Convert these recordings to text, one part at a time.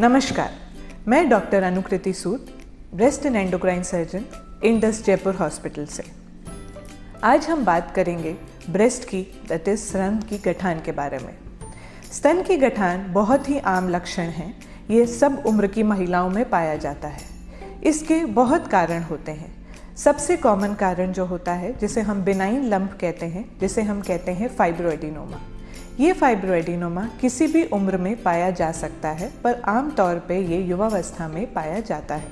नमस्कार, मैं doctor Anukriti Sood, breast and endocrine surgeon, Indus Jaipur hospital से। आज हम बात करेंगे ब्रेस्ट की, दैट इज स्तन की गठान के बारे में। स्तन की गठान बहुत ही आम लक्षण हैं। ये सब उम्र की महिलाओं में पाया जाता है। इसके बहुत कारण होते हैं। सबसे कॉमन कारण जो होता है, जिसे हम बिनाइन लंप कहते हैं, जिसे हम कहते हैं फाइब्रोएडिनोमा। ये फाइब्रोएडिनोमा किसी भी उम्र में पाया जा सकता है, पर आम तौर पे ये युवावस्था में पाया जाता है।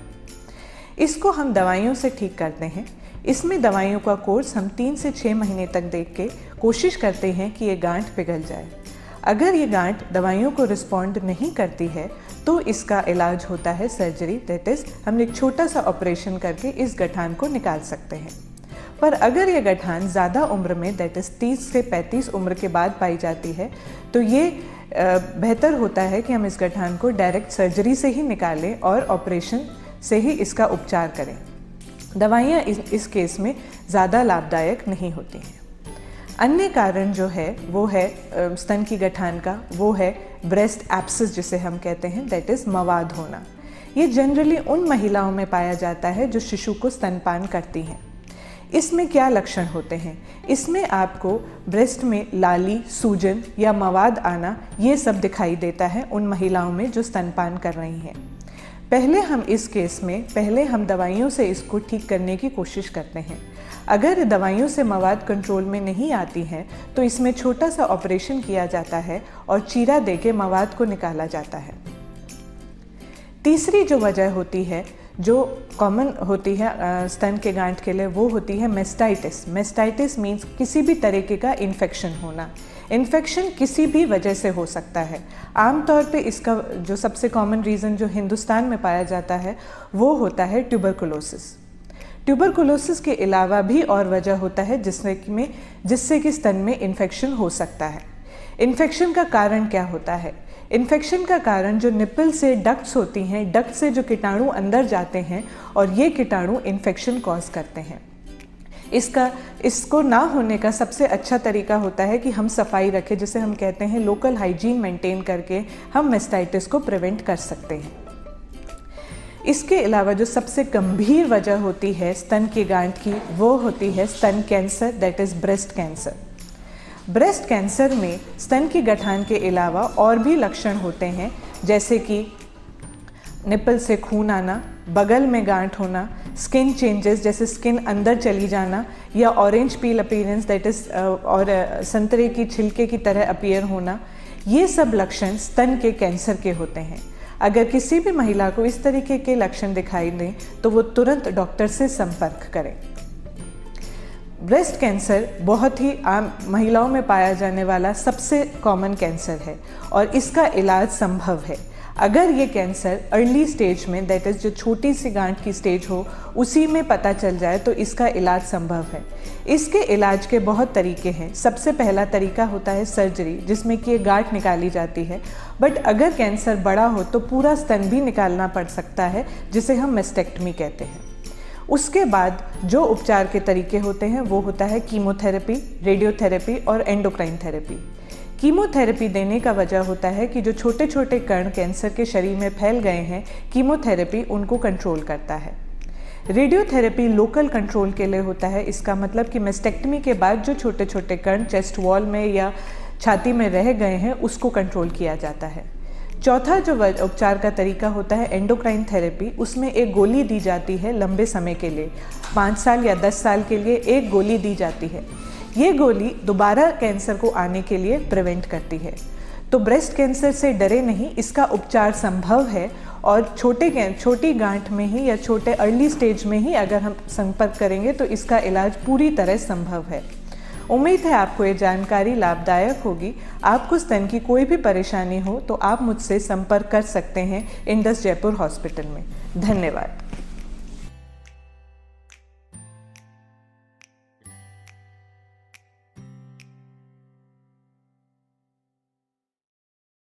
इसको हम दवाइयों से ठीक करते हैं। इसमें दवाइयों का कोर्स हम 3 से 6 महीने तक देख के कोशिश करते हैं कि ये गांठ पिघल जाए। अगर ये गांठ दवाइयों को रिस्पॉन्ड नहीं करती है तो इसका इलाज होता है सर्जरी, दैट इज हम एक छोटा सा ऑपरेशन करके इस गठान को निकाल सकते हैं। पर अगर ये गठान ज़्यादा उम्र में, दैट इज़ 30 से 35 उम्र के बाद पाई जाती है, तो ये बेहतर होता है कि हम इस गठान को डायरेक्ट सर्जरी से ही निकालें और ऑपरेशन से ही इसका उपचार करें। दवाइयाँ इस केस में ज़्यादा लाभदायक नहीं होती हैं। अन्य कारण जो है वो है स्तन की गठान का, वो है ब्रेस्ट एब्सेस जिसे हम कहते हैं, दैट इज़ मवाद होना। ये जनरली उन महिलाओं में पाया जाता है जो शिशु को स्तनपान करती हैं। इसमें क्या लक्षण होते हैं? इसमें आपको ब्रेस्ट में लाली, सूजन या मवाद आना, ये सब दिखाई देता है उन महिलाओं में जो स्तनपान कर रही हैं। पहले हम दवाइयों से इसको ठीक करने की कोशिश करते हैं। अगर दवाइयों से मवाद कंट्रोल में नहीं आती हैं तो इसमें छोटा सा ऑपरेशन किया जाता है और चीरा देके मवाद को निकाला जाता है। तीसरी जो वजह होती है, जो कॉमन होती है स्तन के गांठ के लिए, वो होती है मेस्टाइटिस। मेस्टाइटिस मीन्स किसी भी तरीके का इन्फेक्शन होना। इन्फेक्शन किसी भी वजह से हो सकता है। आमतौर पे इसका जो सबसे कॉमन रीज़न जो हिंदुस्तान में पाया जाता है वो होता है ट्यूबरकुलोसिस। ट्यूबरकुलोसिस के अलावा भी और वजह होता है जिससे कि स्तन में इन्फेक्शन हो सकता है। इन्फेक्शन का कारण क्या होता है? इन्फेक्शन का कारण जो निपल से डक्ट्स होती हैं, डक्ट से जो कीटाणु अंदर जाते हैं और ये कीटाणु इन्फेक्शन कॉज करते हैं। इसको ना होने का सबसे अच्छा तरीका होता है कि हम सफाई रखें, जिसे हम कहते हैं लोकल हाइजीन मेंटेन करके हम मेस्टाइटिस को प्रिवेंट कर सकते हैं। इसके अलावा जो सबसे गंभीर वजह होती है स्तन की गांठ की, वो होती है स्तन cancer, that is breast cancer. Breast cancer में स्तन की गठान के अलावा और भी लक्षण होते हैं, जैसे कि निपल से खून आना, बगल में गांठ होना, स्किन चेंजेस जैसे स्किन अंदर चली जाना, या orange peel appearance, that is और संतरे की छिलके की तरह अपीयर होना। ये सब लक्षण स्तन के कैंसर के होते हैं। अगर किसी भी महिला को इस तरीके के लक्षण दिखाई दें तो वो तुरंत डॉक्टर से संपर्क करें। ब्रेस्ट कैंसर बहुत ही आम महिलाओं में पाया जाने वाला सबसे कॉमन कैंसर है और इसका इलाज संभव है। अगर ये कैंसर अर्ली स्टेज में, दैट इज़ जो छोटी सी गांठ की स्टेज हो, उसी में पता चल जाए तो इसका इलाज संभव है। इसके इलाज के बहुत तरीके हैं। सबसे पहला तरीका होता है सर्जरी, जिसमें कि ये गांठ निकाली जाती है। बट अगर कैंसर बड़ा हो तो पूरा स्तन भी निकालना पड़ सकता है, जिसे हम मेस्टेक्टमी कहते हैं। उसके बाद जो उपचार के तरीके होते हैं वो होता है कीमोथेरेपी, रेडियोथेरेपी और एंडोक्राइन थेरेपी। कीमोथेरेपी देने का वजह होता है कि जो छोटे छोटे कण कैंसर के शरीर में फैल गए हैं, कीमोथेरेपी उनको कंट्रोल करता है। रेडियोथेरेपी लोकल कंट्रोल के लिए होता है। इसका मतलब कि मेस्टेक्टमी के बाद जो छोटे छोटे कण चेस्ट वॉल में या छाती में रह गए हैं, उसको कंट्रोल किया जाता है। चौथा जो उपचार का तरीका होता है एंडोक्राइन थेरेपी। उसमें एक गोली दी जाती है लंबे समय के लिए, 5 साल या 10 साल के लिए एक गोली दी जाती है। ये गोली दोबारा कैंसर को आने के लिए प्रिवेंट करती है। तो ब्रेस्ट कैंसर से डरे नहीं, इसका उपचार संभव है और छोटी गांठ में ही या छोटे अर्ली स्टेज में ही अगर हम संपर्क करेंगे तो इसका इलाज पूरी तरह संभव है। उम्मीद है आपको ये जानकारी लाभदायक होगी। आपको स्तन की कोई भी परेशानी हो तो आप मुझसे संपर्क कर सकते हैं इंडस जयपुर हॉस्पिटल में। धन्यवाद।